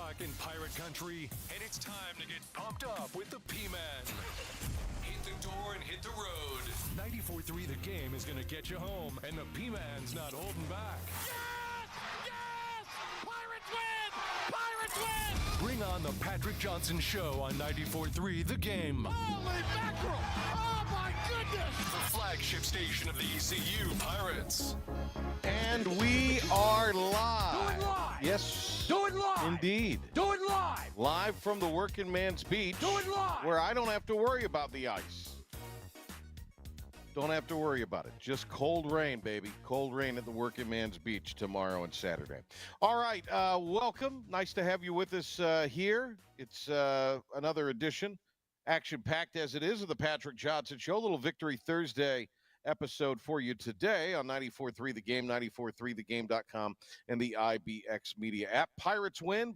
o'clock in Pirate Country, and it's time to get pumped up with the P-Man. Hit the door and hit the road. 94.3 The Game is going to get you home, and the P-Man's not holding back. Yes! Yes! Pirates win! Pirates win! Bring on the Patrick Johnson Show on 94.3 The Game. Holy mackerel! Oh, my goodness! The flagship station of the ECU Pirates. And we are live. Do it live. Yes. Do it live. Indeed. Do it live. Live from the Working Man's Beach. Do it live. Where I don't have to worry about the ice. Don't have to worry about it. Just cold rain, baby. Cold rain at the Working Man's Beach tomorrow and Saturday. All right. Welcome. Nice to have you with us here. It's another edition, action-packed as it is, of the Patrick Johnson Show. A little Victory Thursday episode for you today on 94.3 The Game, 94.3thegame.com, and the IBX Media app. Pirates win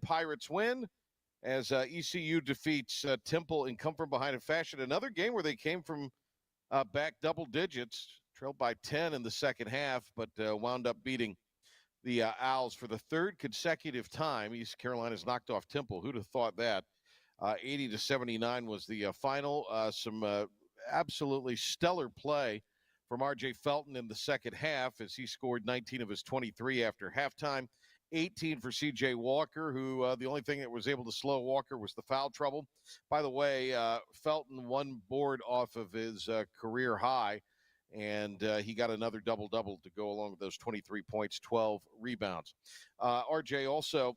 as ECU defeats Temple in come from behind fashion. Another game where they came from back double digits, trailed by 10 in the second half, but wound up beating the Owls for the third consecutive time. East Carolina's knocked off Temple. Who'd have thought that? 80-79 was the final. Some absolutely stellar play from R.J. Felton in the second half as he scored 19 of his 23 after halftime. 18 for C.J. Walker, who the only thing that was able to slow Walker was the foul trouble. By the way, Felton one board off of his career high, and he got another double-double to go along with those 23 points, 12 rebounds. R.J. also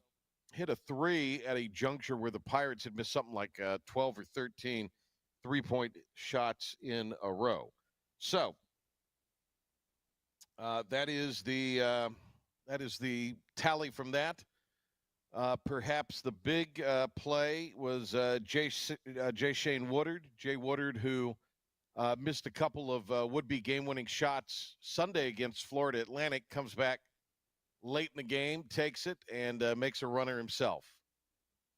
hit a three at a juncture where the Pirates had missed something like 12 or 13 three-point shots in a row. So that is the tally from that. Perhaps the big play was Jay Shane Woodard. Jay Woodard, who missed a couple of would-be game-winning shots Sunday against Florida Atlantic, comes back late in the game, takes it, and makes a runner himself.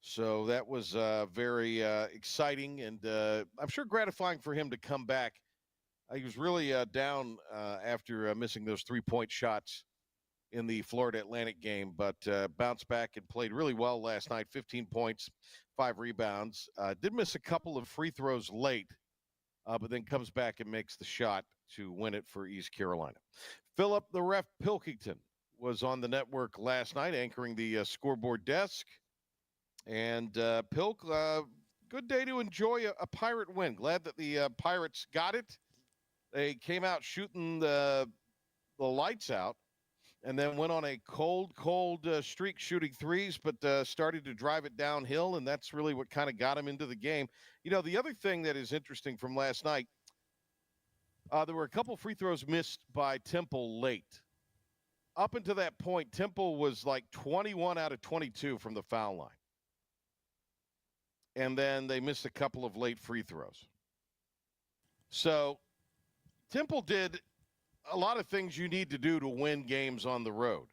So that was very exciting and I'm sure gratifying for him to come back. He was really down after missing those three-point shots in the Florida Atlantic game, but bounced back and played really well last night. 15 points, 5 rebounds. Did miss a couple of free throws late, but then comes back and makes the shot to win it for East Carolina. Philip the Ref Pilkington was on the network last night anchoring the scoreboard desk. And Pilk, good day to enjoy a Pirate win. Glad that the Pirates got it. They came out shooting the lights out and then went on a cold streak shooting threes, but started to drive it downhill, and that's really what kind of got them into the game. You know, the other thing that is interesting from last night, there were a couple free throws missed by Temple late. Up until that point, Temple was like 21 out of 22 from the foul line. And then they missed a couple of late free throws. So Temple did a lot of things you need to do to win games on the road.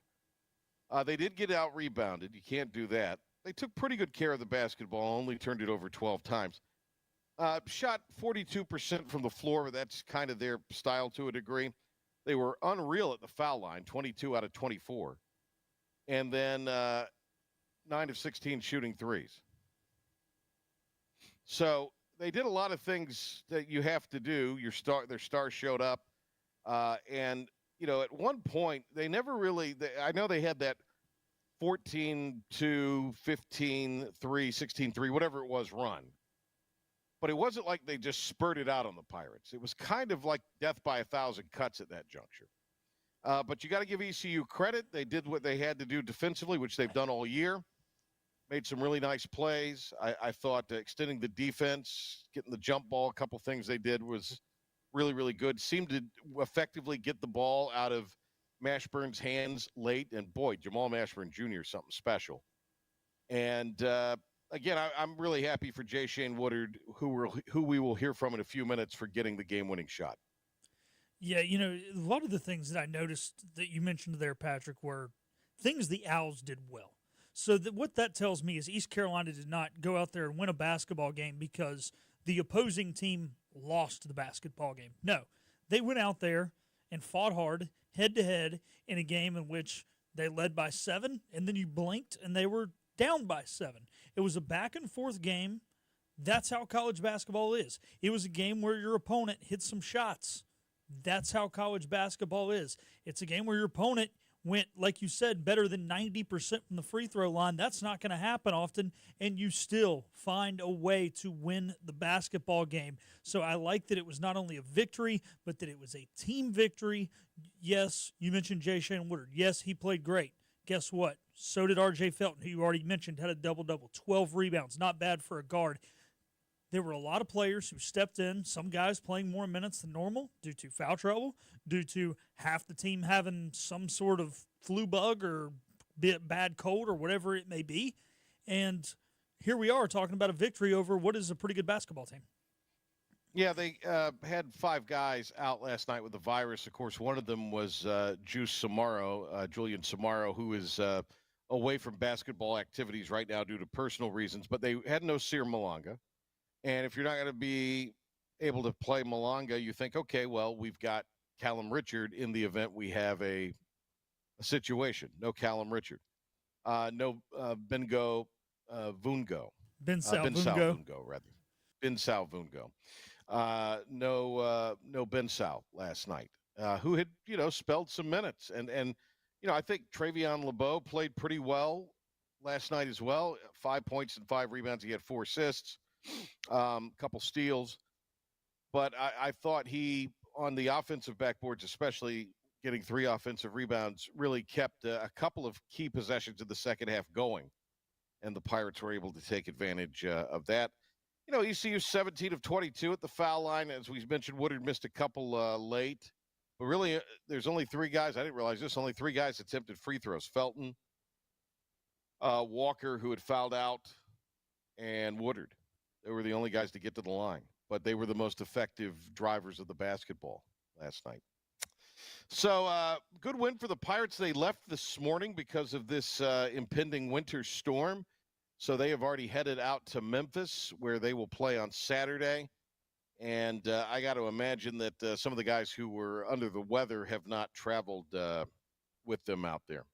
They did get out-rebounded. You can't do that. They took pretty good care of the basketball, only turned it over 12 times. Shot 42% from the floor. That's kind of their style to a degree. They were unreal at the foul line, 22 out of 24. And then 9 of 16 shooting threes. So they did a lot of things that you have to do. Their star showed up. And, you know, at one point, they never really – I know they had that 14-2, 15-3, 16-3, whatever it was, run. But it wasn't like they just spurted out on the Pirates. It was kind of like death by 1,000 cuts at that juncture. But you got to give ECU credit. They did what they had to do defensively, which they've done all year. Made some really nice plays. I thought extending the defense, getting the jump ball, a couple things they did was really, really good. Seemed to effectively get the ball out of Mashburn's hands late. And, boy, Jamal Mashburn Jr. is something special. And, again, I'm really happy for Jay Shane Woodard, who we will hear from in a few minutes, for getting the game-winning shot. Yeah, you know, a lot of the things that I noticed that you mentioned there, Patrick, were things the Owls did well. So what that tells me is East Carolina did not go out there and win a basketball game because the opposing team lost the basketball game. No, they went out there and fought hard, head-to-head, in a game in which they led by 7, and then you blinked, and they were down by 7. It was a back-and-forth game. That's how college basketball is. It was a game where your opponent hit some shots. That's how college basketball is. It's a game where your opponent went, like you said, better than 90% from the free throw line. That's not going to happen often, and you still find a way to win the basketball game. So I like that it was not only a victory, but that it was a team victory. Yes, you mentioned Jay Shane Woodard. Yes, he played great. Guess what? So did R.J. Felton, who you already mentioned, had a double-double, 12 rebounds. Not bad for a guard. There were a lot of players who stepped in, some guys playing more minutes than normal due to foul trouble, due to half the team having some sort of flu bug or bad cold or whatever it may be. And here we are talking about a victory over what is a pretty good basketball team. Yeah, they had 5 guys out last night with the virus. Of course, one of them was Julian Samaro, who is away from basketball activities right now due to personal reasons. But they had no Sear Malanga. And if you're not going to be able to play Malanga, you think, okay, well, we've got Callum Richard in the event we have a situation. No Callum Richard. No Bengo Vungo. Ben Sal Vungo, rather. Ben Sal Vungo. No Ben Sal last night, who had, spelled some minutes. And I think Travion LeBeau played pretty well last night as well. 5 points and 5 rebounds. He had 4 assists. Couple steals, but I thought he, on the offensive backboards, especially getting 3 offensive rebounds, really kept a couple of key possessions in the second half going, and the Pirates were able to take advantage of that. ECU 17 of 22 at the foul line. As we mentioned, Woodard missed a couple late, but really there's only 3 guys. I didn't realize this. Only 3 guys attempted free throws. Felton, Walker, who had fouled out, and Woodard. They were the only guys to get to the line, but they were the most effective drivers of the basketball last night. So good win for the Pirates. They left this morning because of this impending winter storm. So they have already headed out to Memphis, where they will play on Saturday. And I got to imagine that some of the guys who were under the weather have not traveled with them out there.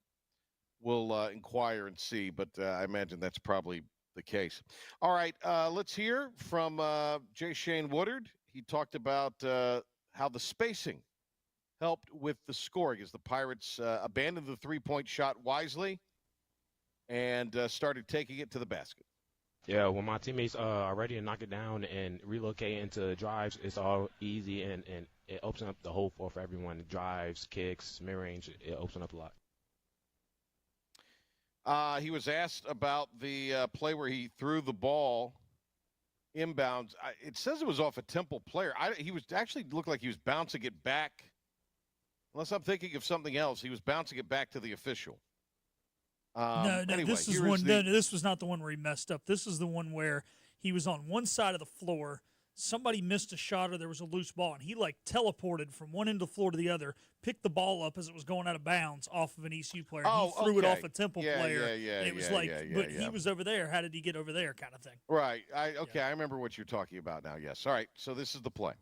We'll inquire and see, but I imagine that's probably the case. All right, let's hear from Jay Shane Woodard. He talked about how the spacing helped with the scoring as the Pirates abandoned the three-point shot wisely and started taking it to the basket. Yeah, when my teammates are ready to knock it down and relocate into drives, it's all easy, and it opens up the whole floor for everyone. Drives, kicks, mid-range, it opens up a lot. He was asked about the play where he threw the ball inbounds. It says it was off a Temple player. He was actually looked like he was bouncing it back. Unless I'm thinking of something else, he was bouncing it back to the official. Anyway, this is one. No, this was not the one where he messed up. This is the one where he was on one side of the floor. Somebody missed a shot or there was a loose ball, and he teleported from one end of the floor to the other, picked the ball up as it was going out of bounds off of an ECU player. Oh, he threw it off a Temple player. And it was he was over there. How did he get over there kind of thing? Right. I remember what you're talking about now, yes. All right, so this is the play.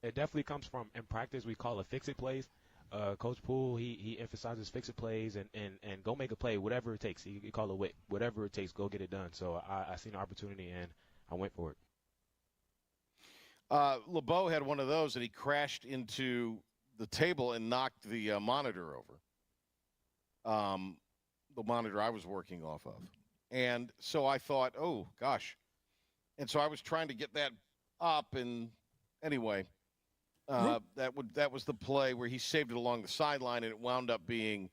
It definitely comes from, in practice, we call it fix-it plays. Coach Poole, he emphasizes fix-it plays and go make a play, whatever it takes. He call it WIT, whatever it takes, go get it done. So I seen an opportunity, and I went for it. LeBeau had one of those, and he crashed into the table and knocked the monitor over, the monitor I was working off of. And so I thought, oh, gosh. And so I was trying to get that up, and anyway, that was the play where he saved it along the sideline, and it wound up being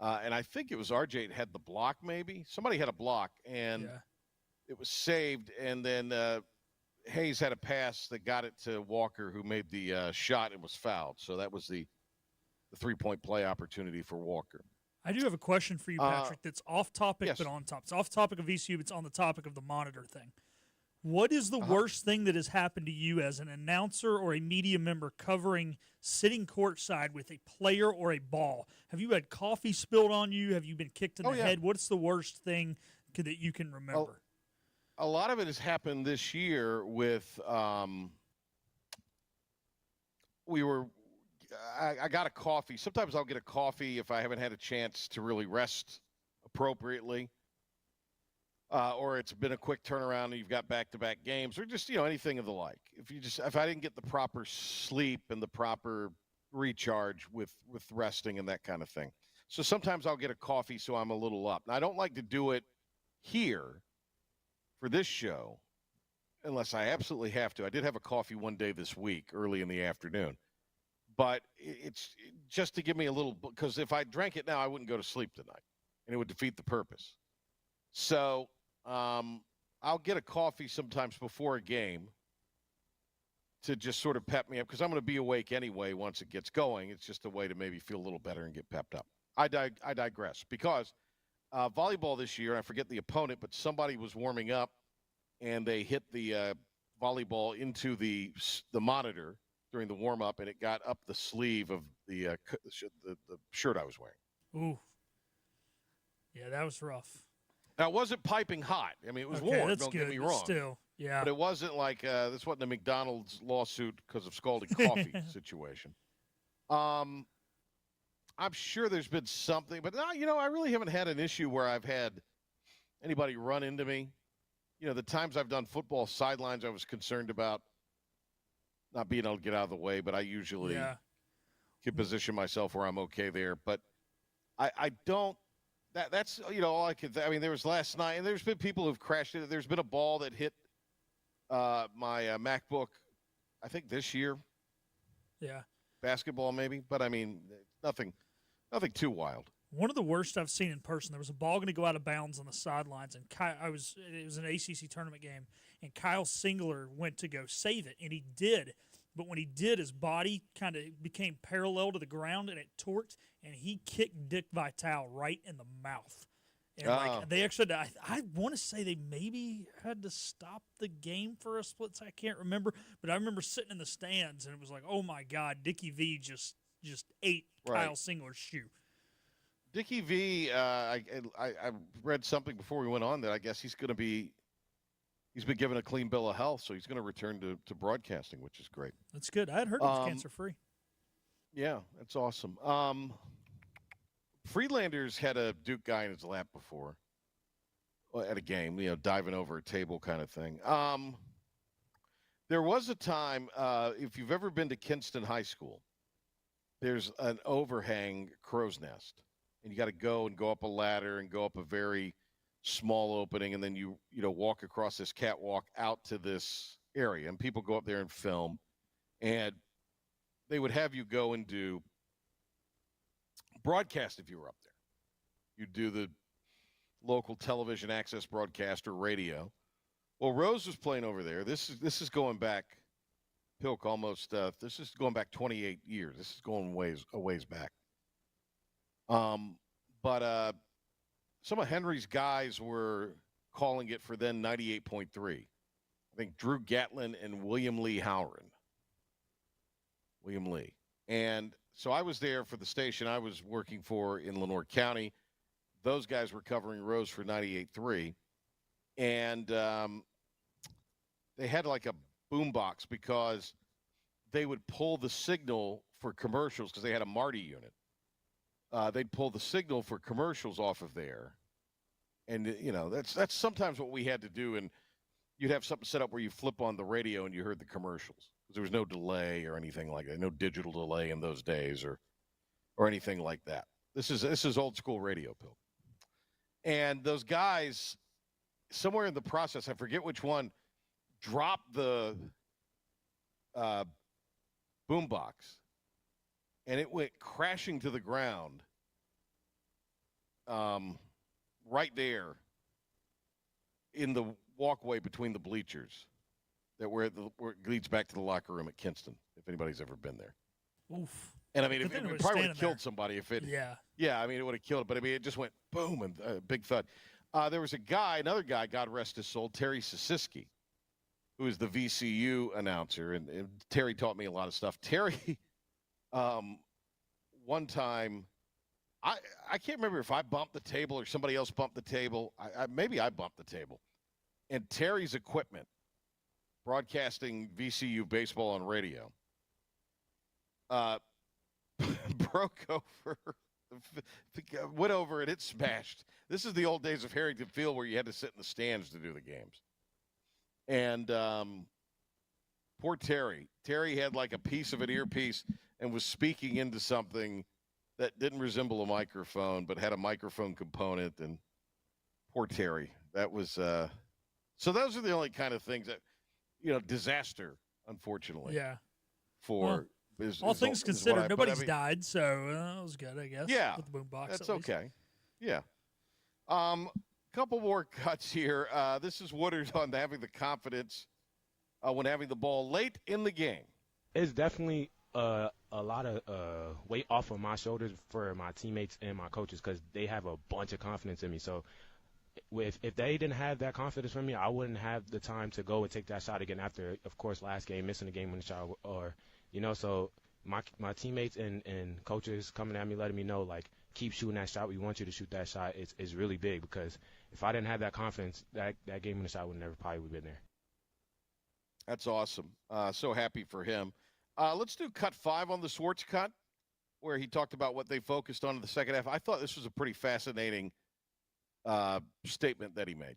and I think it was RJ had the block maybe. Somebody had a block, and it was saved, and then Hayes had a pass that got it to Walker, who made the shot and was fouled. So that was the three-point play opportunity for Walker. I do have a question for you, Patrick, that's off topic but on top. It's off topic of ECU, but it's on the topic of the monitor thing. What is the worst thing that has happened to you as an announcer or a media member covering sitting courtside with a player or a ball? Have you had coffee spilled on you? Have you been kicked in the head? What's the worst thing that you can remember? A lot of it has happened this year with I got a coffee. Sometimes I'll get a coffee if I haven't had a chance to really rest appropriately. or it's been a quick turnaround and you've got back-to-back games, or just anything of the like. If I didn't get the proper sleep and the proper recharge with resting and that kind of thing. So sometimes I'll get a coffee so I'm a little up. Now, I don't like to do it here for this show unless I absolutely have to. I did have a coffee one day this week early in the afternoon, but it's just to give me a little, because if I drank it now, I wouldn't go to sleep tonight and it would defeat the purpose. So I'll get a coffee sometimes before a game to just sort of pep me up, because I'm going to be awake anyway once it gets going. It's just a way to maybe feel a little better and get pepped up. I digress, because volleyball this year, I forget the opponent, but somebody was warming up and they hit the volleyball into the monitor during the warm-up, and it got up the sleeve of the shirt I was wearing. Ooh. Yeah, that was rough. Now, it wasn't piping hot. I mean, it was Okay, warm, that's don't good, get me but wrong. still, yeah. But it wasn't like this wasn't a McDonald's lawsuit because of scalding coffee situation. I'm sure there's been something, but I really haven't had an issue where I've had anybody run into me. The times I've done football sidelines, I was concerned about not being able to get out of the way, but I usually can position myself where I'm okay there. But I don't. That's all I could. I mean, there was last night, and there's been people who've crashed it. There's been a ball that hit my MacBook, I think this year. Yeah. Basketball maybe, but I mean, nothing too wild. One of the worst I've seen in person. There was a ball going to go out of bounds on the sidelines, and it was an ACC tournament game, and Kyle Singler went to go save it, and he did. But when he did, his body kind of became parallel to the ground, and it torqued, and he kicked Dick Vitale right in the mouth. And they actually, I want to say they maybe had to stop the game for a split second. I can't remember, but I remember sitting in the stands, and it was like, oh my God, Dickie V just ate Kyle Singler's shoe. Dickie V, I read something before we went on that I guess he's been given a clean bill of health, so he's going to return to broadcasting, which is great. That's good. I had heard he was cancer-free. Yeah, that's awesome. Freelanders had a Duke guy in his lap before at a game, diving over a table kind of thing. There was a time, if you've ever been to Kinston High School, there's an overhang crow's nest, and you got to go up a ladder and go up a very small opening, and then you walk across this catwalk out to this area, and people go up there and film, and they would have you go and do broadcast if you were up there. You do the local television access broadcast or radio. Well, Rose was playing over there. This is going back, Pilk, almost. This is going back 28 years. This is going a ways back. But some of Henry's guys were calling it for then 98.3. I think Drew Gatlin and William Lee Howren. William Lee. And so I was there for the station I was working for in Lenoir County. Those guys were covering Rose for 98.3. And they had like a boombox because they would pull the signal for commercials because they had a Marty unit. They'd pull the signal for commercials off of there. And, that's sometimes what we had to do. And you'd have something set up where you flip on the radio and you heard the commercials. There was no delay or anything like that. No digital delay in those days or anything like that. This is old school radio, Bill. And those guys, somewhere in the process, I forget which one, dropped the boombox, and it went crashing to the ground right there in the walkway between the bleachers. Where it leads back to the locker room at Kinston, if anybody's ever been there. Oof. And I mean, it probably would have killed somebody if it. Yeah. I mean, it would have killed it, but I mean, it just went boom and big thud. There was another guy, God rest his soul, Terry Sisiski, who is the VCU announcer, and Terry taught me a lot of stuff. Terry, one time, I can't remember if I bumped the table or somebody else bumped the table. Maybe I bumped the table, and Terry's equipment, broadcasting VCU baseball on radio, broke over went over and it smashed. This is the old days of Harrington Field where you had to sit in the stands to do the games. And poor Terry. Terry had like a piece of an earpiece and was speaking into something that didn't resemble a microphone, but had a microphone component. And poor Terry. That was so those are the only kind of things that, disaster, unfortunately. Yeah. For all things considered, nobody's died, so that was good, I guess. Yeah, with the boombox. that's okay. Yeah. Couple more cuts here. This is Woodard on having the confidence when having the ball late in the game. It's definitely a lot of weight off of my shoulders for my teammates and my coaches because they have a bunch of confidence in me. So if they didn't have that confidence from me, I wouldn't have the time to go and take that shot again after, of course, last game, missing the game winning shot, or so my teammates and coaches coming at me, letting me know, like, keep shooting that shot. We want you to shoot that shot. It's really big because if I didn't have that confidence, that game winning shot would never probably have been there. That's awesome. So happy for him. Let's do cut 5 on the Swartz cut, where he talked about what they focused on in the second half. I thought this was a pretty fascinating statement that he made.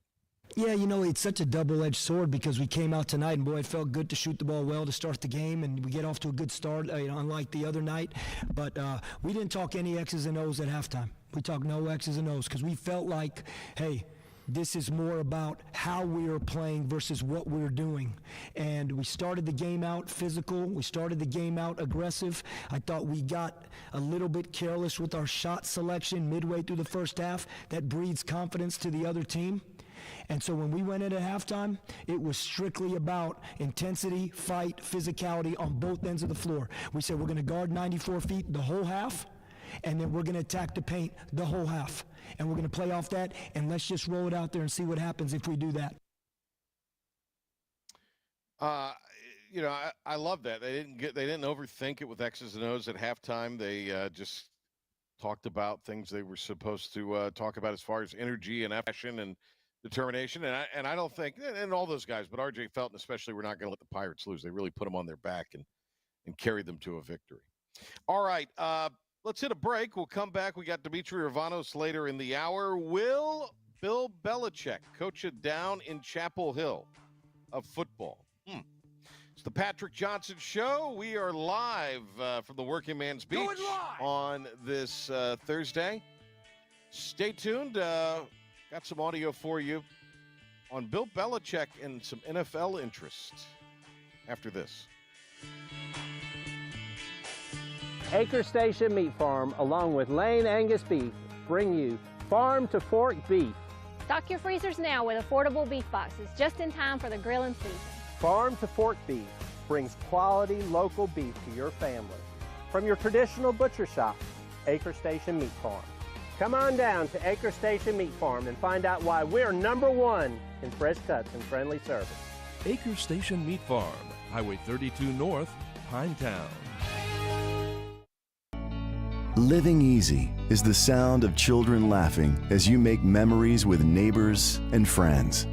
Yeah, it's such a double-edged sword because we came out tonight and, boy, it felt good to shoot the ball well to start the game, and we get off to a good start, unlike the other night. But we didn't talk any X's and O's at halftime. We talked no X's and O's because we felt like, hey, this is more about how we are playing versus what we're doing. And we started the game out physical. We started the game out aggressive. I thought we got a little bit careless with our shot selection midway through the first half. That breeds confidence to the other team. And so when we went into halftime, it was strictly about intensity, fight, physicality on both ends of the floor. We said we're going to guard 94 feet the whole half, and then we're going to attack the paint the whole half. And we're going to play off that, and let's just roll it out there and see what happens if we do that. I love that. They didn't overthink it with X's and O's at halftime. They just talked about things they were supposed to talk about as far as energy and passion and determination. And I don't think, and all those guys, but R.J. Felton especially, we're not going to let the Pirates lose. They really put them on their back and carried them to a victory. All right, let's hit a break. We'll come back. We got Demetri Ravanos later in the hour. Will Bill Belichick coach it down in Chapel Hill of football? It's the Patrick Johnson Show. We are live from the Working Man's Beach on this Thursday. Stay tuned. Got some audio for you on Bill Belichick and some NFL interest after this. Acre Station Meat Farm, along with Lane Angus Beef, bring you Farm to Fork Beef. Stock your freezers now with affordable beef boxes, just in time for the grilling season. Farm to Fork Beef brings quality local beef to your family. From your traditional butcher shop, Acre Station Meat Farm. Come on down to Acre Station Meat Farm and find out why we're #1 in fresh cuts and friendly service. Acre Station Meat Farm, Highway 32 North, Pinetown. Living easy is the sound of children laughing as you make memories with neighbors and friends.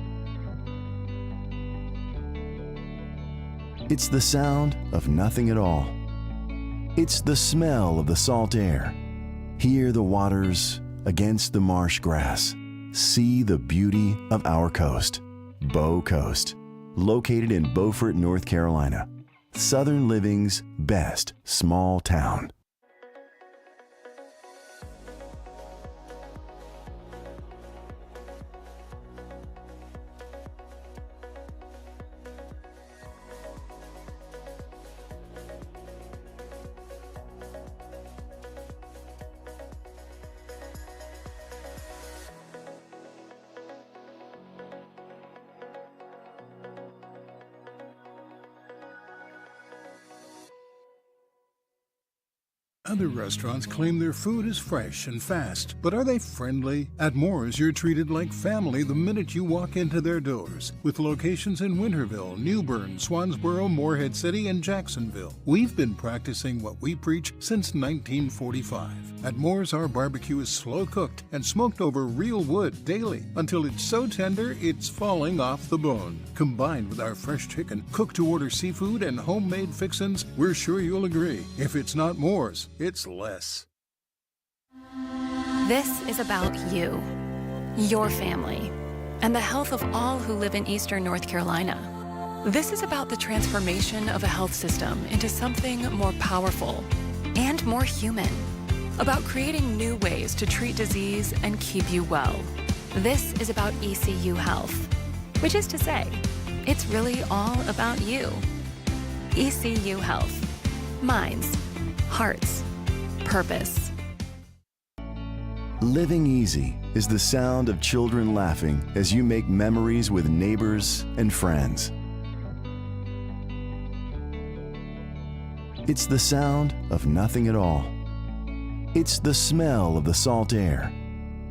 It's the sound of nothing at all. It's the smell of the salt air. Hear the waters against the marsh grass. See the beauty of our coast. Bow Coast, located in Beaufort, North Carolina. Southern Living's best small town. Other restaurants claim their food is fresh and fast, but are they friendly? At Moore's, you're treated like family the minute you walk into their doors. With locations in Winterville, New Bern, Swansboro, Morehead City, and Jacksonville. We've been practicing what we preach since 1945. At Moore's, our barbecue is slow cooked and smoked over real wood daily until it's so tender it's falling off the bone. Combined with our fresh chicken, cooked to order seafood, and homemade fixins, we're sure you'll agree. If it's not Moore's, it's less. This is about you, your family, and the health of all who live in Eastern North Carolina. This is about the transformation of a health system into something more powerful and more human, about creating new ways to treat disease and keep you well. This is about ECU Health, which is to say, it's really all about you. ECU Health. Minds, hearts, purpose. Living easy is the sound of children laughing as you make memories with neighbors and friends. It's the sound of nothing at all. It's the smell of the salt air.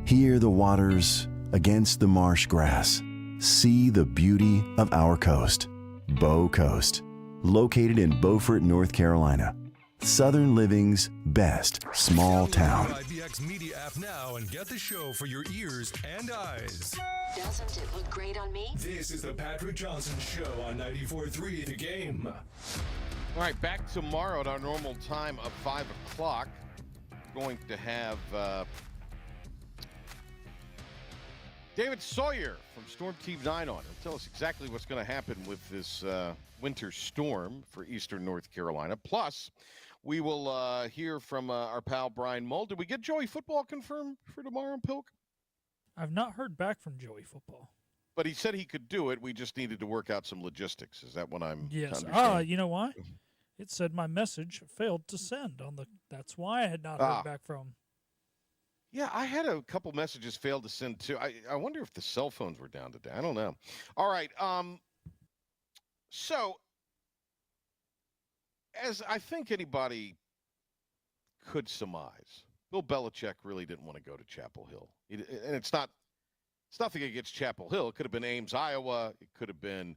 Hear the waters against the marsh grass. See the beauty of our coast. Bow Coast, located in Beaufort, North Carolina. Southern Living's best small town. Download the IBX Media app now and get the show for your ears and eyes. Doesn't it look great on me? This is the Patrick Johnson Show on 94.3 The Game. All right, back tomorrow at our normal time of 5 o'clock. Going to have David Sawyer from Storm Team 9 on. He'll tell us exactly what's going to happen with this winter storm for Eastern North Carolina. Plus, we will hear from our pal Brian Mull. Did we get Joey Football confirmed for tomorrow, Pilk? I've not heard back from Joey Football. But he said he could do it. We just needed to work out some logistics. Is that what I'm Yes. understanding? You know why? It said my message failed to send on the. That's why I had not heard back from. Yeah, I had a couple messages failed to send too. I wonder if the cell phones were down today. I don't know. All right. So, as I think anybody could surmise, Bill Belichick really didn't want to go to Chapel Hill. And it's nothing against Chapel Hill. It could have been Ames, Iowa. It could have been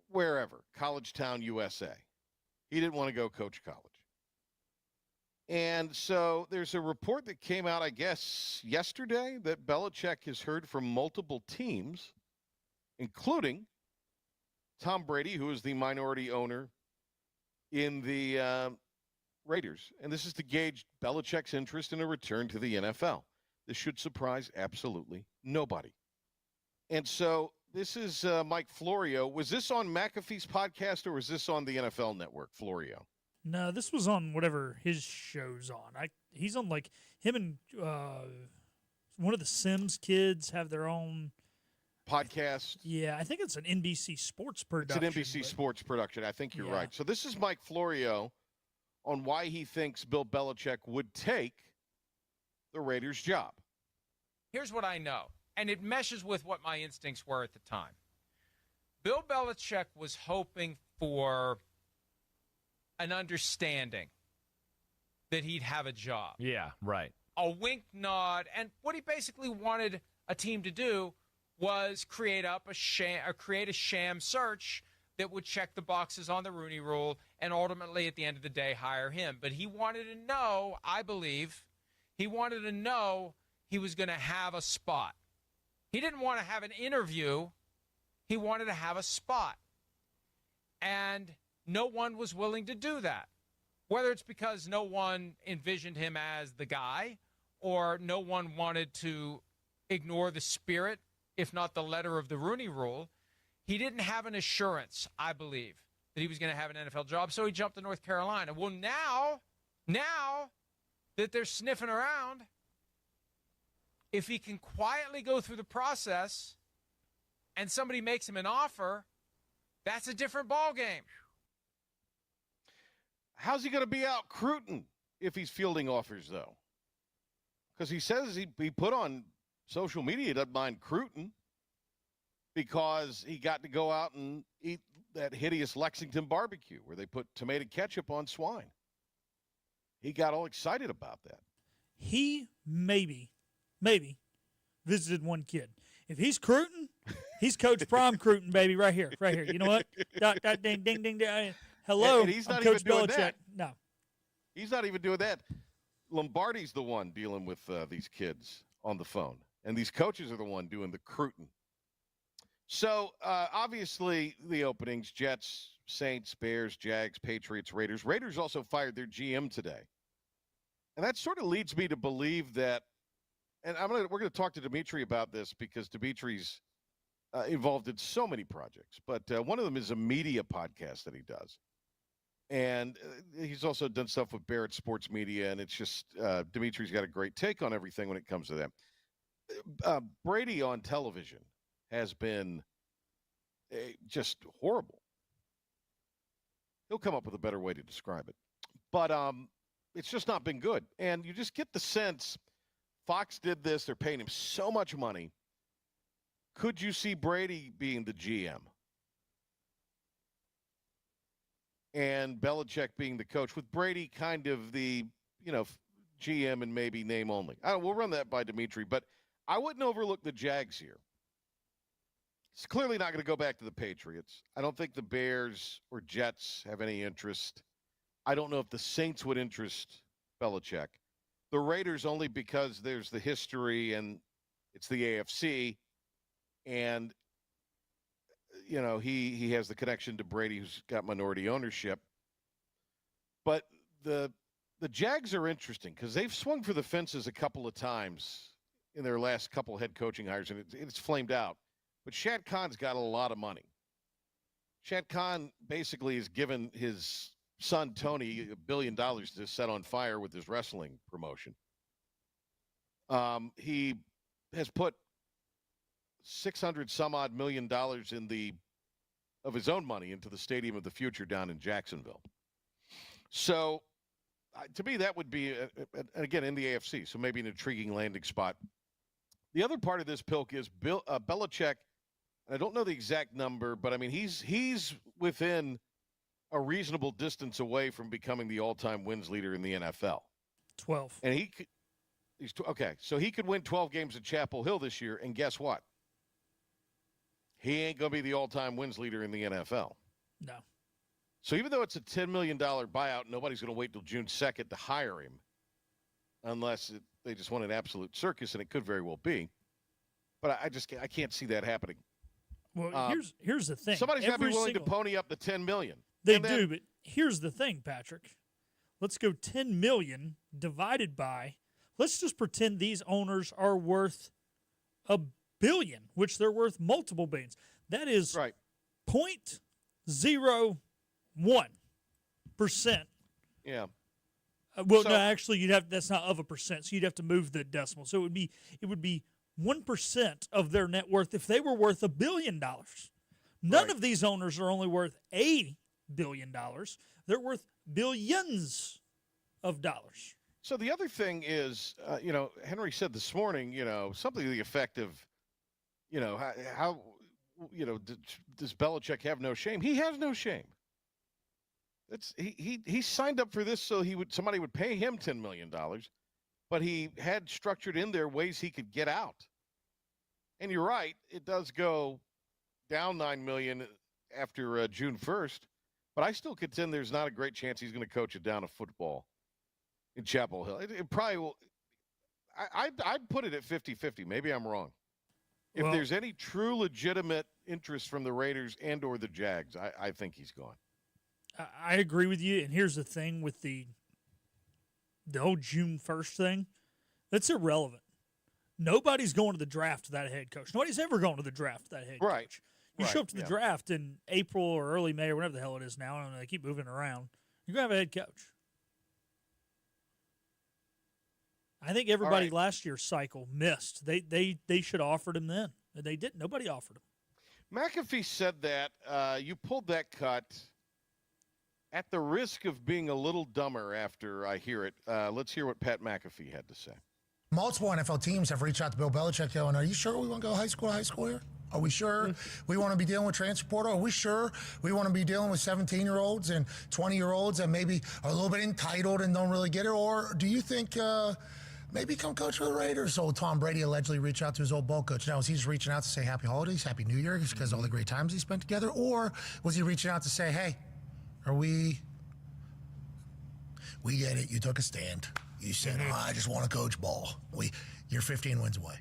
wherever, College Town, USA. He didn't want to go coach college. And so there's a report that came out, I guess, yesterday that Belichick has heard from multiple teams, including Tom Brady, who is the minority owner in the Raiders. And this is to gauge Belichick's interest in a return to the NFL. This should surprise absolutely nobody. And so this is Mike Florio. Was this on McAfee's podcast or was this on the NFL Network, Florio? No, this was on whatever his show's on. He's on like him and one of the Sims kids have their own podcast. Yeah, I think it's an NBC Sports production. It's an NBC Sports production. I think you're right. So this is Mike Florio on why he thinks Bill Belichick would take the Raiders' job. Here's what I know, and it meshes with what my instincts were at the time. Bill Belichick was hoping for an understanding that he'd have a job. Yeah, right. A wink, nod, and what he basically wanted a team to do was create a sham search that would check the boxes on the Rooney Rule and ultimately, at the end of the day, hire him. But he wanted to know, I believe, he wanted to know he was going to have a spot. He didn't want to have an interview. He wanted to have a spot. And no one was willing to do that. Whether it's because no one envisioned him as the guy or no one wanted to ignore the spirit, if not the letter of the Rooney Rule, he didn't have an assurance, I believe, that he was going to have an NFL job, so he jumped to North Carolina. Well, now that they're sniffing around, if he can quietly go through the process and somebody makes him an offer, that's a different ballgame. How's he going to be out recruiting if he's fielding offers, though? Because he says he put on social media he doesn't mind recruiting because he got to go out and eat that hideous Lexington barbecue where they put tomato ketchup on swine. He got all excited about that. He maybe visited one kid. If he's recruiting, he's Coach Prom recruiting, baby, right here. You know what? Ding, ding, ding, ding. Hello, and he's not I'm even Coach doing Belichick. that. No. He's not even doing that. Lombardi's the one dealing with these kids on the phone. And these coaches are the one doing the recruiting. So, obviously, the openings, Jets, Saints, Bears, Jags, Patriots, Raiders. Raiders also fired their GM today. And that sort of leads me to believe that, and we're going to talk to Demetri about this because Demetri's involved in so many projects. But one of them is a media podcast that he does. And he's also done stuff with Barrett Sports Media, and it's just Demetri's got a great take on everything when it comes to them. Brady on television has been just horrible. He'll come up with a better way to describe it. But it's just not been good. And you just get the sense Fox did this. They're paying him so much money. Could you see Brady being the GM? And Belichick being the coach, with Brady kind of the, GM and maybe name only. We'll run that by Demetri, but I wouldn't overlook the Jags here. It's clearly not going to go back to the Patriots. I don't think the Bears or Jets have any interest. I don't know if the Saints would interest Belichick. The Raiders only because there's the history and it's the AFC. And, he has the connection to Brady, who's got minority ownership. But the Jags are interesting because they've swung for the fences a couple of times in their last couple head coaching hires, and it's flamed out. But Shad Khan's got a lot of money. Shad Khan basically has given his son, Tony, $1 billion to set on fire with his wrestling promotion. He has put $600-some-odd million of his own money into the Stadium of the Future down in Jacksonville. So, to me, that would be, again, in the AFC, so maybe an intriguing landing spot. The other part of this, Pilk, is Belichick. I don't know the exact number, but I mean he's within a reasonable distance away from becoming the all-time wins leader in the NFL. 12. And he's okay. So he could win 12 games at Chapel Hill this year, and guess what? He ain't going to be the all-time wins leader in the NFL. No. So even though it's a $10 million buyout, nobody's going to wait till June 2nd to hire him, unless they just want an absolute circus, and it could very well be. But I can't see that happening. Well, here's the thing. Somebody's got to be willing to pony up the $10 million. They do, but here's the thing, Patrick. Let's go 10 million divided by. Let's just pretend these owners are worth $1 billion, which they're worth multiple billions. That is right. 0.01%. Yeah. No, actually, that's not of a percent. So you'd have to move the decimal. So it would be 1% of their net worth if they were worth $1 billion. None of these owners are only worth $1 billion. They're worth billions of dollars. So the other thing is, Henry said this morning, something to the effect of, how does Belichick have no shame? He has no shame. He signed up for this so somebody would pay him $10 million, but he had structured in there ways he could get out. And you're right, it does go down $9 million after June 1st, but I still contend there's not a great chance he's going to coach it down to football in Chapel Hill. It probably will. I'd put it at 50-50. Maybe I'm wrong. If there's any true legitimate interest from the Raiders and or the Jags, I think he's gone. I agree with you. And here's the thing with the whole June 1st thing. That's irrelevant. Nobody's going to the draft to that head coach. Nobody's ever going to the draft to that head coach. You show up to the draft in April or early May or whatever the hell it is now. I don't know. They keep moving around. You're going to have a head coach. I think everybody last year's cycle missed. They should have offered him then. They didn't. Nobody offered him. McAfee said that you pulled that cut at the risk of being a little dumber after I hear it. Let's hear what Pat McAfee had to say. Multiple NFL teams have reached out to Bill Belichick going, are you sure we want to go high school here? Are we sure we want to be dealing with transfer portal? Are we sure we want to be dealing with 17-year-olds and 20-year-olds that maybe are a little bit entitled and don't really get it? Or do you think maybe come coach for the Raiders? So Tom Brady allegedly reached out to his old ball coach. Now, is he just reaching out to say happy holidays, happy New Year because of all the great times he spent together? Or was he reaching out to say, hey, we get it. You took a stand. You said, I just want to coach ball. You're 15 wins away.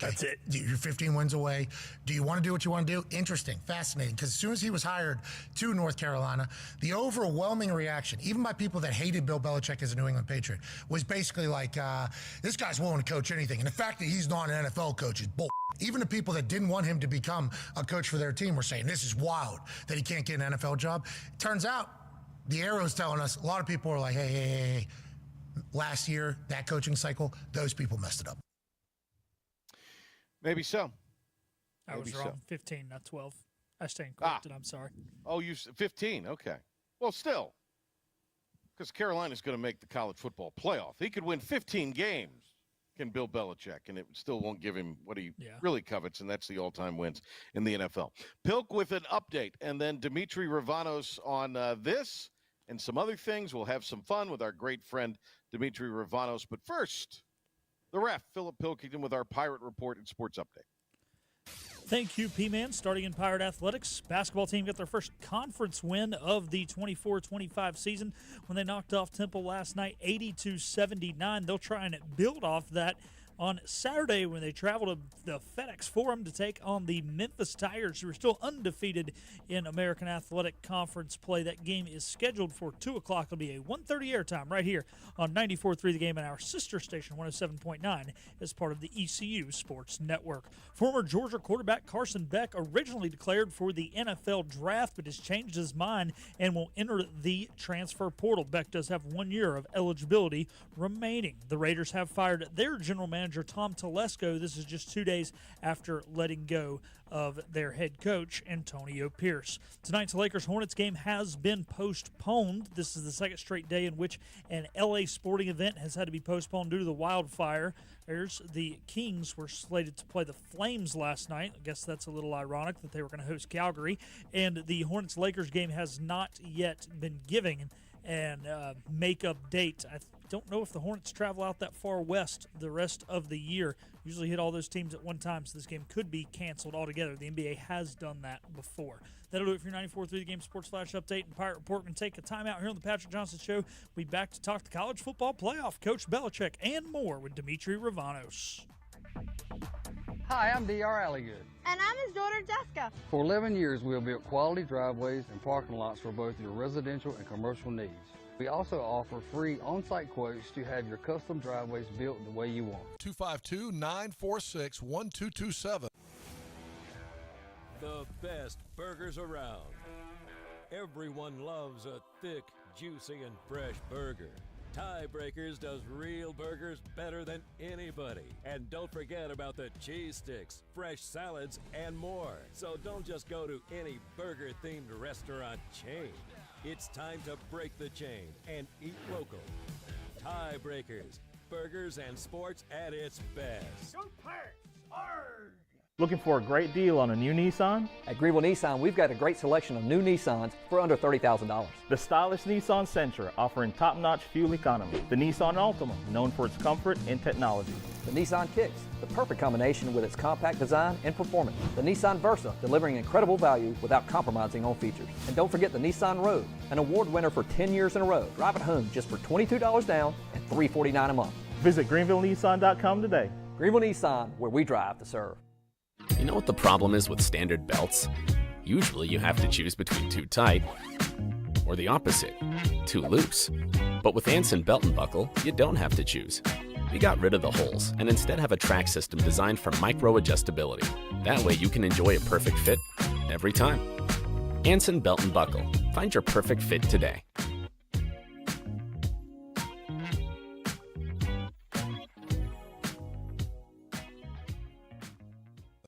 Okay. That's it. You're 15 wins away. Do you want to do what you want to do? Interesting, fascinating. Because as soon as he was hired to North Carolina, the overwhelming reaction, even by people that hated Bill Belichick as a New England Patriot, was basically like, this guy's willing to coach anything. And the fact that he's not an NFL coach is bull. Even the people that didn't want him to become a coach for their team were saying, this is wild that he can't get an NFL job. It turns out, the arrow's telling us, a lot of people are like, hey. Last year, that coaching cycle, those people messed it up. Maybe so. I was Maybe wrong. so. 15, not 12. I stand corrected. I'm sorry. Oh, you 15. Okay. Well, still, because Carolina's going to make the college football playoff. He could win 15 games, can Bill Belichick, and it still won't give him what he really covets, and that's the all-time wins in the NFL. Pilk with an update, and then Demetri Ravanos on this and some other things. We'll have some fun with our great friend Demetri Ravanos. But first, the ref, Philip Pilkington, with our Pirate Report and Sports Update. Thank you, P-Man. Starting in Pirate Athletics, basketball team got their first conference win of the 24-25 season when they knocked off Temple last night, 80-79. They'll try and build off that on Saturday when they travel to the FedEx Forum to take on the Memphis Tigers, who are still undefeated in American Athletic Conference play. That game is scheduled for 2 o'clock. It'll be a 1:30 airtime right here on 94.3 The Game and our sister station, 107.9, as part of the ECU Sports Network. Former Georgia quarterback Carson Beck originally declared for the NFL draft, but has changed his mind and will enter the transfer portal. Beck does have 1 year of eligibility remaining. The Raiders have fired their general manager Tom Telesco. This is just 2 days after letting go of their head coach, Antonio Pierce. Tonight's Lakers-Hornets game has been postponed. This is the second straight day in which an LA sporting event has had to be postponed due to the wildfire. The Kings were slated to play the Flames last night. I guess that's a little ironic that they were going to host Calgary. And the Hornets-Lakers game has not yet been given an make-up date. I don't know if the Hornets travel out that far west the rest of the year. Usually hit all those teams at one time, so this game could be canceled altogether. The NBA has done that before. That'll do it for your 94.3 The Game Sports Flash Update and Pirate Report. We're going to take a timeout here on the Patrick Johnson Show. We'll be back to talk the college football playoff, Coach Belichick, and more with Demetri Ravanos. Hi, I'm D.R. Alligood. And I'm his daughter, Jessica. For 11 years, we have built quality driveways and parking lots for both your residential and commercial needs. We also offer free on-site quotes to have your custom driveways built the way you want. 252-946-1227. The best burgers around. Everyone loves a thick, juicy, and fresh burger. Tiebreakers does real burgers better than anybody. And don't forget about the cheese sticks, fresh salads, and more. So don't just go to any burger-themed restaurant chain. It's time to break the chain and eat local. Tiebreakers, burgers and sports at its best. Go Pirates! Arrgh! Looking for a great deal on a new Nissan? At Greenville Nissan, we've got a great selection of new Nissans for under $30,000. The stylish Nissan Sentra, offering top-notch fuel economy. The Nissan Altima, known for its comfort and technology. The Nissan Kicks, the perfect combination with its compact design and performance. The Nissan Versa, delivering incredible value without compromising on features. And don't forget the Nissan Rogue, an award winner for 10 years in a row. Drive it home just for $22 down and $349 a month. Visit GreenvilleNissan.com today. Greenville Nissan, where we drive to serve. You know what the problem is with standard belts? Usually you have to choose between too tight or the opposite, too loose. But with Anson Belt & Buckle, you don't have to choose. We got rid of the holes and instead have a track system designed for micro-adjustability. That way you can enjoy a perfect fit every time. Anson Belt & Buckle. Find your perfect fit today.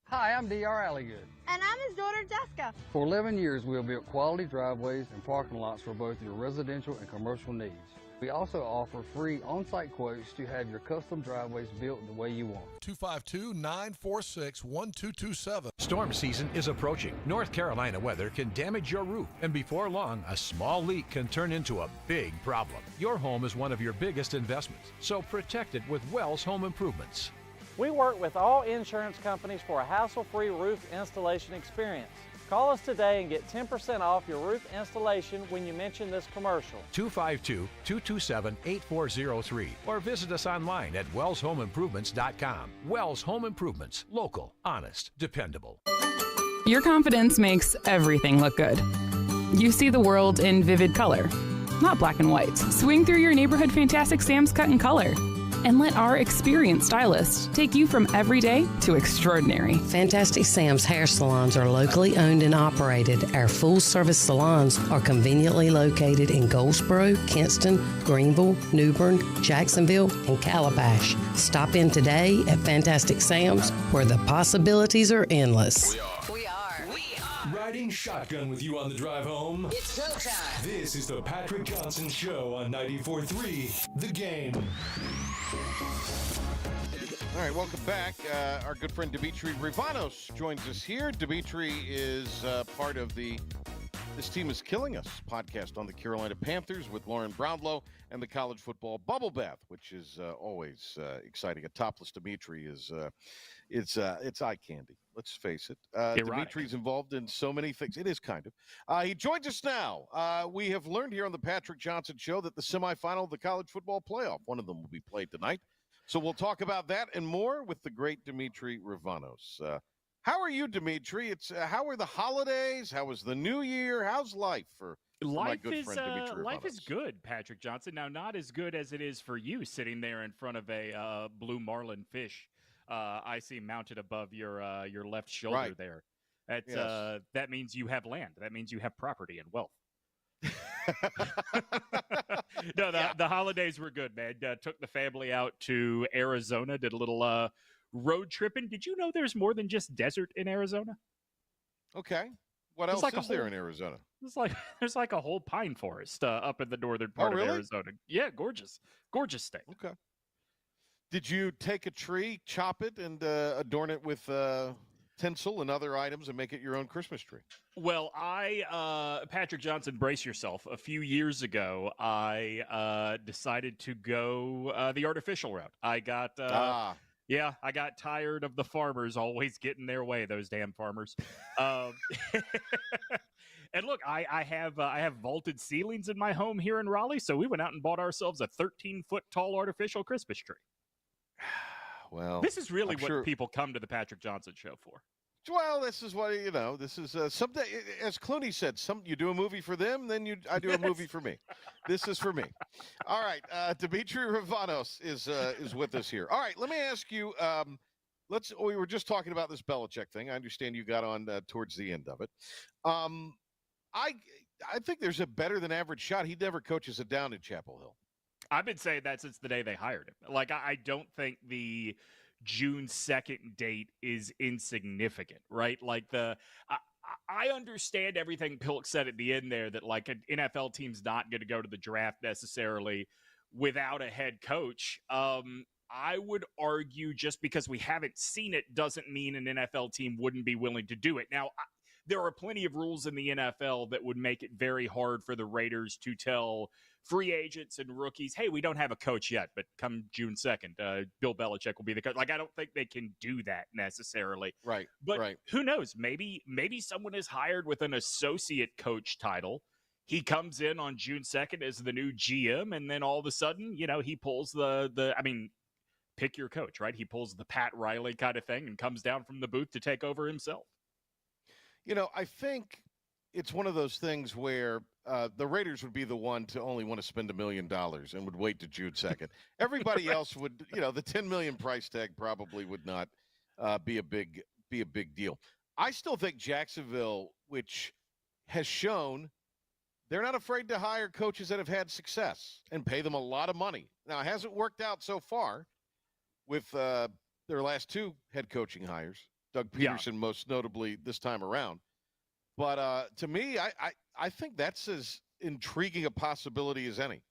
Hi, I'm D.R. Alligood. And I'm his daughter, Jessica. For 11 years, we have built quality driveways and parking lots for both your residential and commercial needs. We also offer free on-site quotes to have your custom driveways built the way you want. 252-946-1227. Storm season is approaching. North Carolina weather can damage your roof, and before long, a small leak can turn into a big problem. Your home is one of your biggest investments, so protect it with Wells Home Improvements. We work with all insurance companies for a hassle-free roof installation experience. Call us today and get 10% off your roof installation when you mention this commercial. 252-227-8403 or visit us online at wellshomeimprovements.com. Wells Home Improvements. Local, honest, dependable. Your confidence makes everything look good. You see the world in vivid color, not black and white. Swing through your neighborhood Fantastic Sam's Cut in Color and let our experienced stylists take you from everyday to extraordinary. Fantastic Sam's hair salons are locally owned and operated. Our full-service salons are conveniently located in Goldsboro, Kinston, Greenville, New Bern, Jacksonville, and Calabash. Stop in today at Fantastic Sam's, where the possibilities are endless. We are. Riding shotgun with you on the drive home. It's showtime. This is the Patrick Johnson Show on 94.3 The Game. All right, welcome back. Our good friend Demetri Ravanos joins us here. Demetri is part of the This Team is Killing Us podcast on the Carolina Panthers with Lauren Brownlow and the college football bubble bath, which is always exciting. A topless Demetri is it's eye candy. Let's face it. Demetri's involved in so many things. It is kind of. He joins us now. We have learned here on the Patrick Johnson Show that the semifinal of the college football playoff, one of them will be played tonight. So we'll talk about that and more with the great Demetri Ravanos. How are you, Demetri? How are the holidays? How was the new year? How's life for my good friend Demetri Ravanos? Life is good, Patrick Johnson. Now, not as good as it is for you sitting there in front of a blue marlin fish I see mounted above your left shoulder there. That means you have land. That means you have property and wealth. No, the holidays were good, man. Took the family out to Arizona, did a little road tripping. Did you know there's more than just desert in Arizona? Okay. What else is there in Arizona? There's like a whole pine forest up in the northern part of Arizona. Yeah, gorgeous state. Okay. Did you take a tree, chop it, and adorn it with tinsel and other items and make it your own Christmas tree? Well, Patrick Johnson, brace yourself. A few years ago, I decided to go the artificial route. I got I got tired of the farmers always getting their way, those damn farmers. And look, I have vaulted ceilings in my home here in Raleigh, so we went out and bought ourselves a 13-foot tall artificial Christmas tree. Well, this is really what people come to the Patrick Johnson Show for. Well, this is what this is someday. As Clooney said, you do a movie for them, then I do a movie for me. This is for me. All right, Demetri Ravanos is with us here. All right, let me ask you. We were just talking about this Belichick thing. I understand you got on towards the end of it. I think there's a better than average shot he never coaches it down in Chapel Hill. I've been saying that since the day they hired him. Like, I don't think the June 2nd date is insignificant, right? Like, I understand everything Pilk said at the end there, that like an NFL team's not going to go to the draft necessarily without a head coach. I would argue just because we haven't seen it doesn't mean an NFL team wouldn't be willing to do it. Now, there are plenty of rules in the NFL that would make it very hard for the Raiders to tell free agents and rookies, hey, we don't have a coach yet, but come June 2nd, Bill Belichick will be the coach. Like, I don't think they can do that necessarily. Right. But who knows? Maybe someone is hired with an associate coach title. He comes in on June 2nd as the new GM, and then all of a sudden, he pulls pick your coach, right? He pulls the Pat Riley kind of thing and comes down from the booth to take over himself. I think it's one of those things where the Raiders would be the one to only want to spend $1 million and would wait to June 2nd. Everybody else would, the $10 million price tag probably would not be a big deal. I still think Jacksonville, which has shown they're not afraid to hire coaches that have had success and pay them a lot of money. Now, it hasn't worked out so far with their last two head coaching hires. Doug Peterson, most notably this time around. But to me, I think that's as intriguing a possibility as any.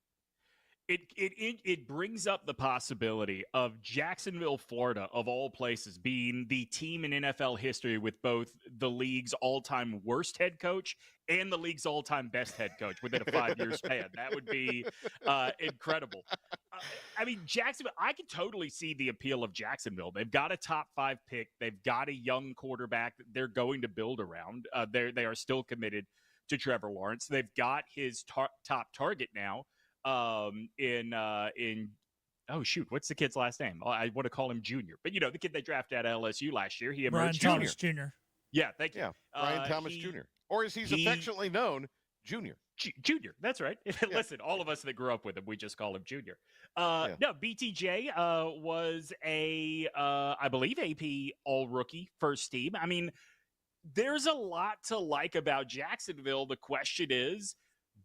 It brings up the possibility of Jacksonville, Florida, of all places, being the team in NFL history with both the league's all-time worst head coach and the league's all-time best head coach within a 5-year span. That would be incredible. I mean, Jacksonville, I can totally see the appeal of Jacksonville. They've got a top 5 pick. They've got a young quarterback that they're going to build around. They are still committed to Trevor Lawrence. They've got his top target now in oh, shoot, what's the kid's last name? I want to call him Junior. But, the kid they drafted at LSU last year, he emerged Brian Thomas Jr. Yeah, thank you. Yeah, Brian Thomas Jr. Or as he's affectionately known, Junior. Junior, that's right. Listen, all of us that grew up with him, we just call him Junior. No, BTJ was I believe, AP All-Rookie first team. I mean, there's a lot to like about Jacksonville. The question is,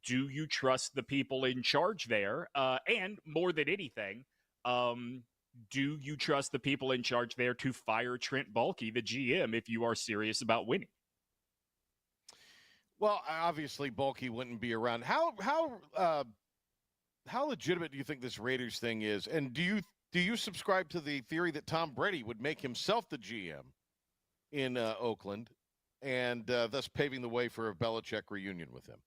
do you trust the people in charge there? And more than anything, do you trust the people in charge there to fire Trent Baalke, the GM, if you are serious about winning? Well, obviously, Baalke wouldn't be around. How legitimate do you think this Raiders thing is? And do you subscribe to the theory that Tom Brady would make himself the GM in Oakland, and thus paving the way for a Belichick reunion with him?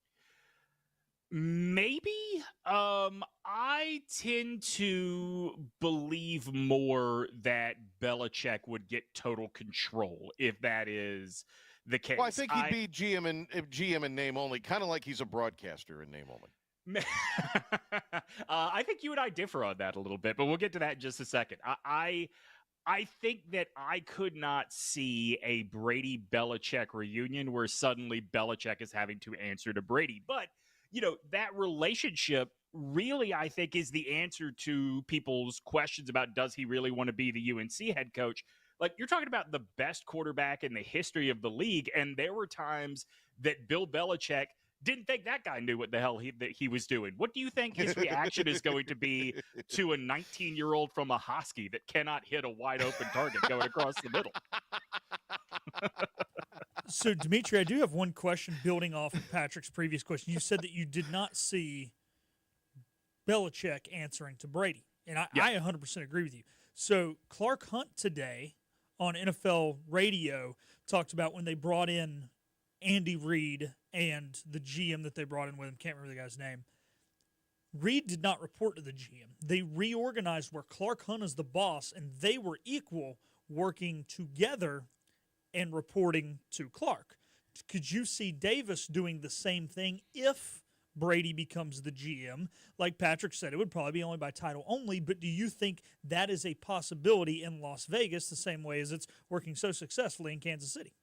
Maybe. I tend to believe more that Belichick would get total control if that is the case. Well, I think he'd be GM in name only, kind of like he's a broadcaster in name only. I think you and I differ on that a little bit, but we'll get to that in just a second. I think that I could not see a Brady-Belichick reunion where suddenly Belichick is having to answer to Brady. But, that relationship really, I think, is the answer to people's questions about does he really want to be the UNC head coach. Like, you're talking about the best quarterback in the history of the league, and there were times that Bill Belichick didn't think that guy knew what the hell he was doing. What do you think his reaction is going to be to a 19-year-old from a Husky that cannot hit a wide-open target going across the middle? So, Demetri, I do have one question building off of Patrick's previous question. You said that you did not see Belichick answering to Brady, and I 100% agree with you. So, Clark Hunt today on NFL radio talked about when they brought in Andy Reid and the GM that they brought in with him, can't remember the guy's name. Reid did not report to the GM. They reorganized where Clark Hunt is the boss, and they were equal working together and reporting to Clark. Could you see Davis doing the same thing if Brady becomes the GM? Like Patrick said, it would probably be only by title only, but do you think that is a possibility in Las Vegas the same way as it's working so successfully in Kansas City?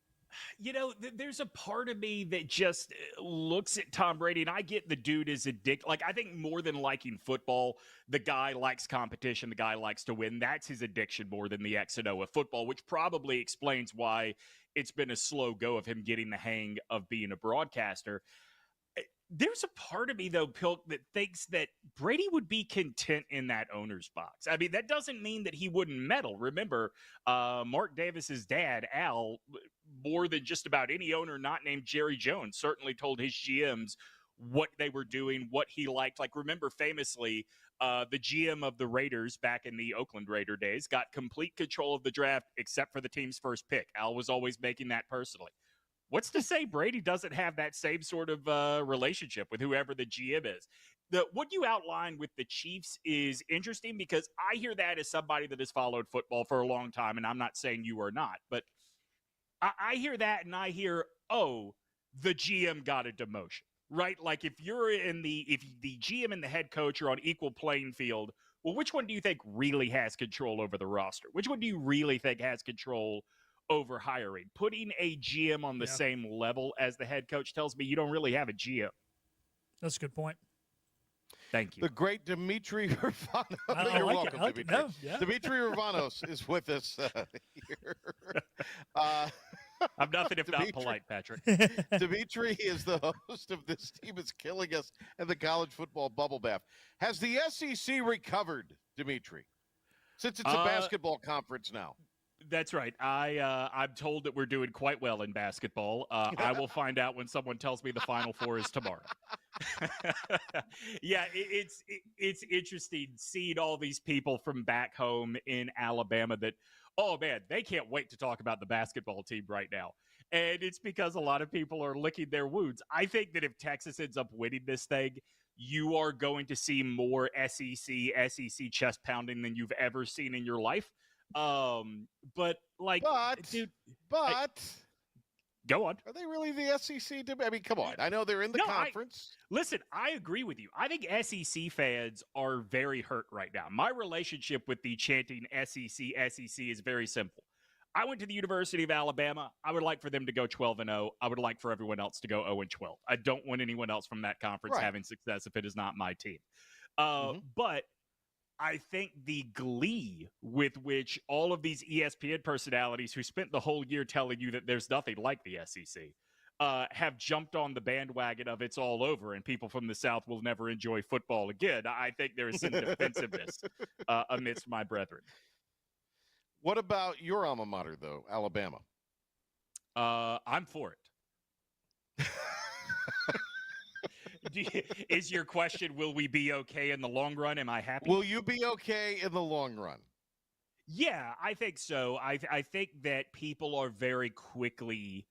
There's a part of me that just looks at Tom Brady, and I get the dude is addicted. Like, I think more than liking football, the guy likes competition. The guy likes to win. That's his addiction more than the X and O of football, which probably explains why it's been a slow go of him getting the hang of being a broadcaster. There's a part of me, though, Pilk, that thinks that Brady would be content in that owner's box. I mean, that doesn't mean that he wouldn't meddle. Remember, Mark Davis's dad, Al, more than just about any owner not named Jerry Jones, certainly told his GMs what they were doing, what he liked. Like, remember, famously, the GM of the Raiders back in the Oakland Raider days got complete control of the draft except for the team's first pick. Al was always making that personally. What's to say Brady doesn't have that same sort of relationship with whoever the GM is? What you outlined with the Chiefs is interesting because I hear that as somebody that has followed football for a long time, and I'm not saying you are not, but I hear that and I hear, oh, the GM got a demotion, right? Like if the GM and the head coach are on equal playing field, well, which one do you think really has control over the roster? Which one do you really think has control over hiring? Putting a GM on the same level as the head coach tells me you don't really have a GM. That's a good point. Thank you. The great Demetri Ravanos. You're welcome, Demetri. Demetri Ravanos is with us here. I'm nothing if not polite, Patrick. Demetri is the host of This Team Is Killing Us and the College Football Bubble Bath. Has the SEC recovered, Demetri, since it's a basketball conference now? That's right. I'm told that we're doing quite well in basketball. I will find out when someone tells me the Final Four is tomorrow. Yeah, it's interesting seeing all these people from back home in Alabama that, oh man, they can't wait to talk about the basketball team right now. And it's because a lot of people are licking their wounds. I think that if Texas ends up winning this thing, you are going to see more SEC chest pounding than you've ever seen in your life. But go on. Are they really the SEC? I mean, come on. I know they're in the conference. Listen, I agree with you. I think SEC fans are very hurt right now. My relationship with the chanting SEC is very simple. I went to the University of Alabama. I would like for them to go 12-0. I would like for everyone else to go 0-12. I don't want anyone else from that conference having success if it is not my team. But I think the glee with which all of these ESPN personalities who spent the whole year telling you that there's nothing like the SEC have jumped on the bandwagon of it's all over and people from the South will never enjoy football again. I think there is some defensiveness amidst my brethren. What about your alma mater, though, Alabama? I'm for it. Is your question, will we be okay in the long run? Am I happy? Will you be okay in the long run? Yeah, I think so. I think that people are very quickly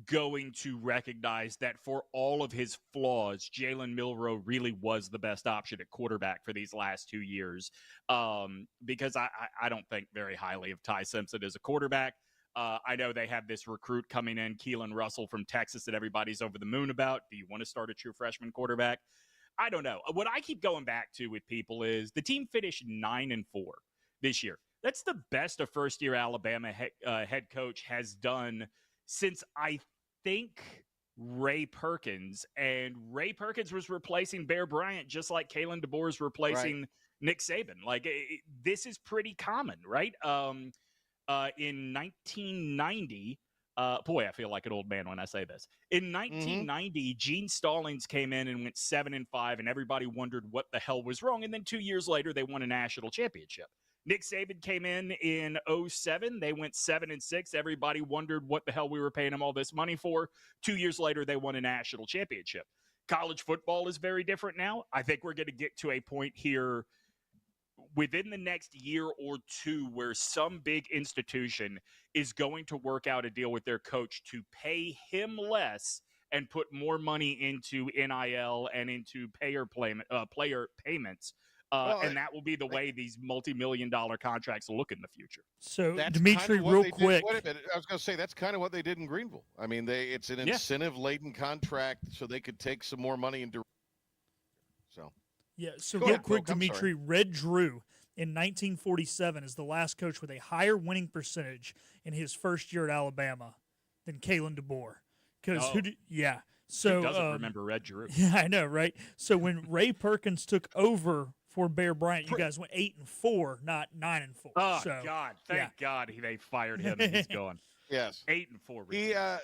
going to recognize that for all of his flaws, Jalen Milroe really was the best option at quarterback for these last 2 years. Because I don't think very highly of Ty Simpson as a quarterback. I know they have this recruit coming in, Keelan Russell from Texas, that everybody's over the moon about. Do you want to start a true freshman quarterback? I don't know. What I keep going back to with people is the team finished 9-4 this year. That's the best a first-year Alabama head coach has done since, I think, Ray Perkins. And Ray Perkins was replacing Bear Bryant just like Kalen DeBoer is replacing Nick Saban. Like, this is pretty common, right? In 1990, boy, I feel like an old man when I say this. In 1990, Gene Stallings came in and went 7-5, and everybody wondered what the hell was wrong. And then 2 years later, they won a national championship. Nick Saban came in 2007. They went 7-6. Everybody wondered what the hell we were paying him all this money for. 2 years later, they won a national championship. College football is very different now. I think we're going to get to a point here within the next year or two where some big institution is going to work out a deal with their coach to pay him less and put more money into NIL and into player payments. And that will be the way these multi-million-dollar contracts look in the future. So, that's Demetri, kind of real quick. Wait a minute. I was going to say, that's kind of what they did in Greenville. I mean, it's an incentive-laden contract so they could take some more money and so. Yeah, so Go real ahead, quick, Brooke, I'm Demetri, sorry. Red Drew in 1947 is the last coach with a higher winning percentage in his first year at Alabama than Kalen DeBoer. Because So who doesn't remember Red Drew? Yeah, I know, right? So when Ray Perkins took over for Bear Bryant, you guys went 8-4, not 9-4. Oh, so, God. Thank God they fired him and he's gone. Yes. 8-4.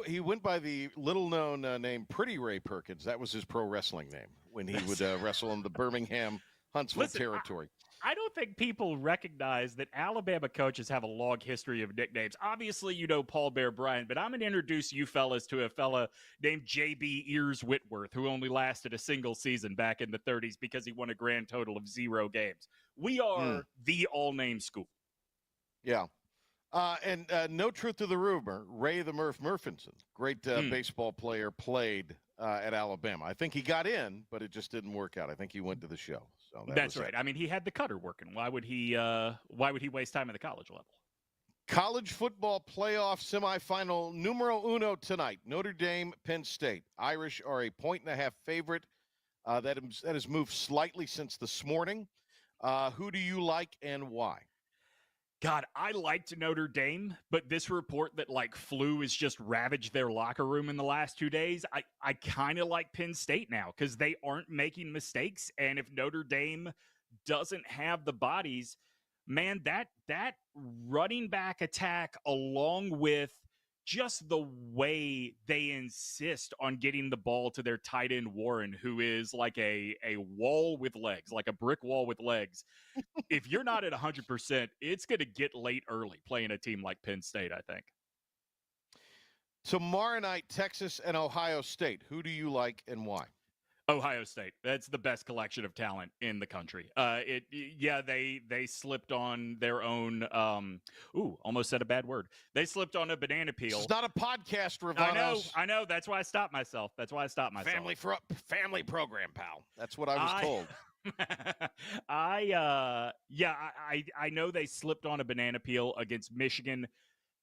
He went by the little-known name Pretty Ray Perkins. That was his pro wrestling name when he would wrestle in the Birmingham, Huntsville territory. I don't think people recognize that Alabama coaches have a long history of nicknames. Obviously, you know Paul Bear Bryant, but I'm going to introduce you fellas to a fella named J.B. Ears Whitworth, who only lasted a single season back in the 30s because he won a grand total of 0 games. We are the all-name school. Yeah. And no truth to the rumor, Ray the Murph Murfinson, great baseball player, played at Alabama. I think he got in, but it just didn't work out. I think he went to the show. So that's right. I mean, he had the cutter working. Why would he waste time at the college level? College football playoff semifinal numero uno tonight. Notre Dame, Penn State. Irish are a 1.5 favorite. That has moved slightly since this morning. Who do you like and why? God, I liked Notre Dame, but this report that flu has just ravaged their locker room in the last 2 days, I kind of like Penn State now because they aren't making mistakes. And if Notre Dame doesn't have the bodies, man, that running back attack along with just the way they insist on getting the ball to their tight end Warren, who is like a wall with legs, like a brick wall with legs. If you're not at 100%, it's going to get late early playing a team like Penn State, I think. Tomorrow night, Texas and Ohio State. Who do you like and why? Ohio State. That's the best collection of talent in the country. They slipped on their own. Almost said a bad word. They slipped on a banana peel. It's not a podcast, Ravanos. I know. That's why I stopped myself. Family program, pal. That's what I was told. I know they slipped on a banana peel against Michigan,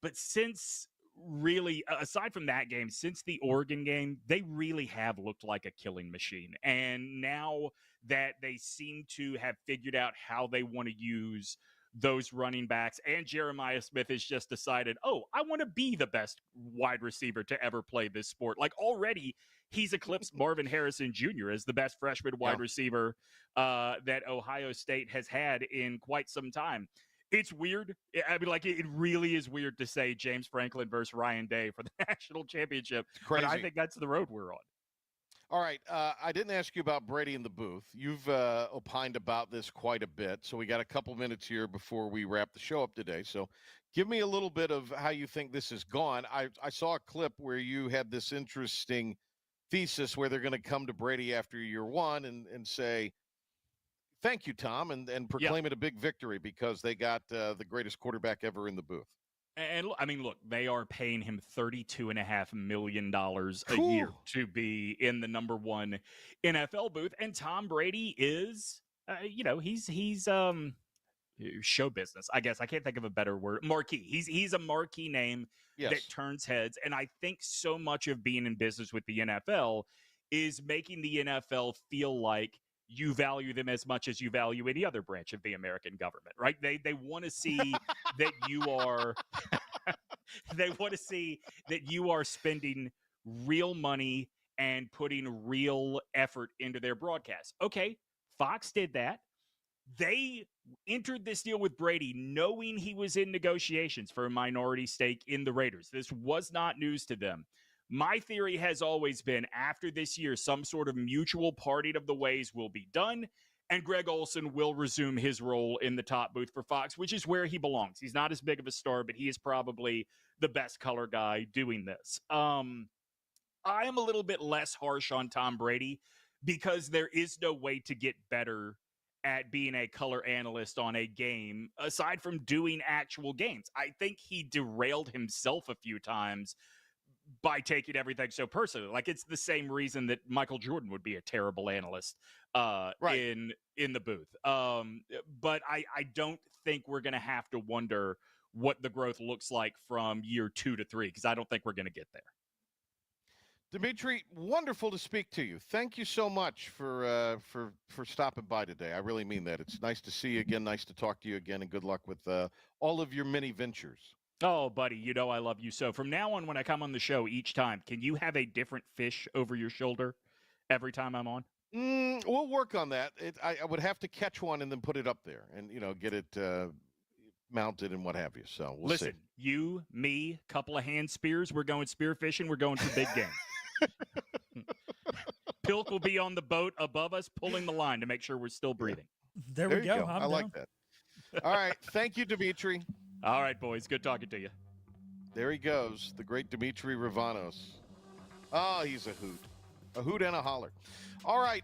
but since really, aside from that game, since the Oregon game, they really have looked like a killing machine. And now that they seem to have figured out how they want to use those running backs, and Jeremiah Smith has just decided, I want to be the best wide receiver to ever play this sport. Like, already he's eclipsed Marvin Harrison Jr. as the best freshman wide receiver that Ohio State has had in quite some time. It's weird. I mean, like, it really is weird to say James Franklin versus Ryan Day for the national championship. It's crazy. But I think that's the road we're on. All right. I didn't ask you about Brady in the booth. You've opined about this quite a bit. So we got a couple minutes here before we wrap the show up today. So give me a little bit of how you think this has gone. I saw a clip where you had this interesting thesis where they're going to come to Brady after year one and say, thank you, Tom, and proclaim it a big victory because they got the greatest quarterback ever in the booth. And I mean, look, they are paying him $32.5 million a year to be in the number one NFL booth. And Tom Brady is, he's show business, I guess. I can't think of a better word. Marquee. He's a marquee name that turns heads. And I think so much of being in business with the NFL is making the NFL feel like you value them as much as you value any other branch of the American government, right? They want to see that you are they want to see that you are spending real money and putting real effort into their broadcast. Okay, Fox did that. They entered this deal with Brady knowing he was in negotiations for a minority stake in the Raiders. This was not news to them. My theory has always been after this year, some sort of mutual parting of the ways will be done, and Greg Olsen will resume his role in the top booth for Fox, which is where he belongs. He's not as big of a star, but he is probably the best color guy doing this. I am a little bit less harsh on Tom Brady because there is no way to get better at being a color analyst on a game aside from doing actual games. I think he derailed himself a few times by taking everything so personally. Like, it's the same reason that Michael Jordan would be a terrible analyst in the booth. But I don't think we're going to have to wonder what the growth looks like from year 2 to 3, because I don't think we're going to get there. Demetri, wonderful to speak to you. Thank you so much for stopping by today. I really mean that. It's nice to see you again. Nice to talk to you again, and good luck with all of your many ventures. Oh, buddy, you know I love you so. From now on, when I come on the show each time, can you have a different fish over your shoulder every time I'm on? We'll work on that. I would have to catch one and then put it up there and, get it mounted and what have you. So we'll see. Listen, you, me, couple of hand spears. We're going spear fishing. We're going for big game. Pilk will be on the boat above us pulling the line to make sure we're still breathing. There we go. I like that. All right. Thank you, Demetri. All right, boys. Good talking to you. There he goes, the great Demetri Ravanos. Oh, he's a hoot. A hoot and a holler. All right.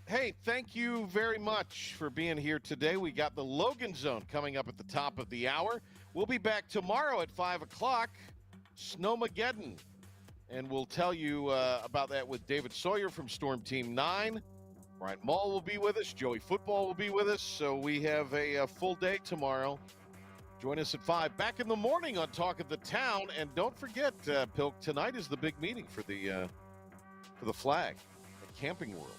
Hey, thank you very much for being here today. We got the Logan Zone coming up at the top of the hour. We'll be back tomorrow at 5 o'clock, Snowmageddon. And we'll tell you about that with David Sawyer from Storm Team 9. Brian Mull will be with us. Joey Football will be with us. So we have a full day tomorrow. Join us at 5. Back in the morning on Talk of the Town. And don't forget, Pilk, tonight is the big meeting for the flag at Camping World.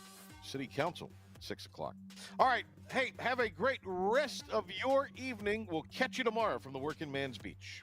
City Council, 6 o'clock. All right. Hey, have a great rest of your evening. We'll catch you tomorrow from the Working Man's Beach.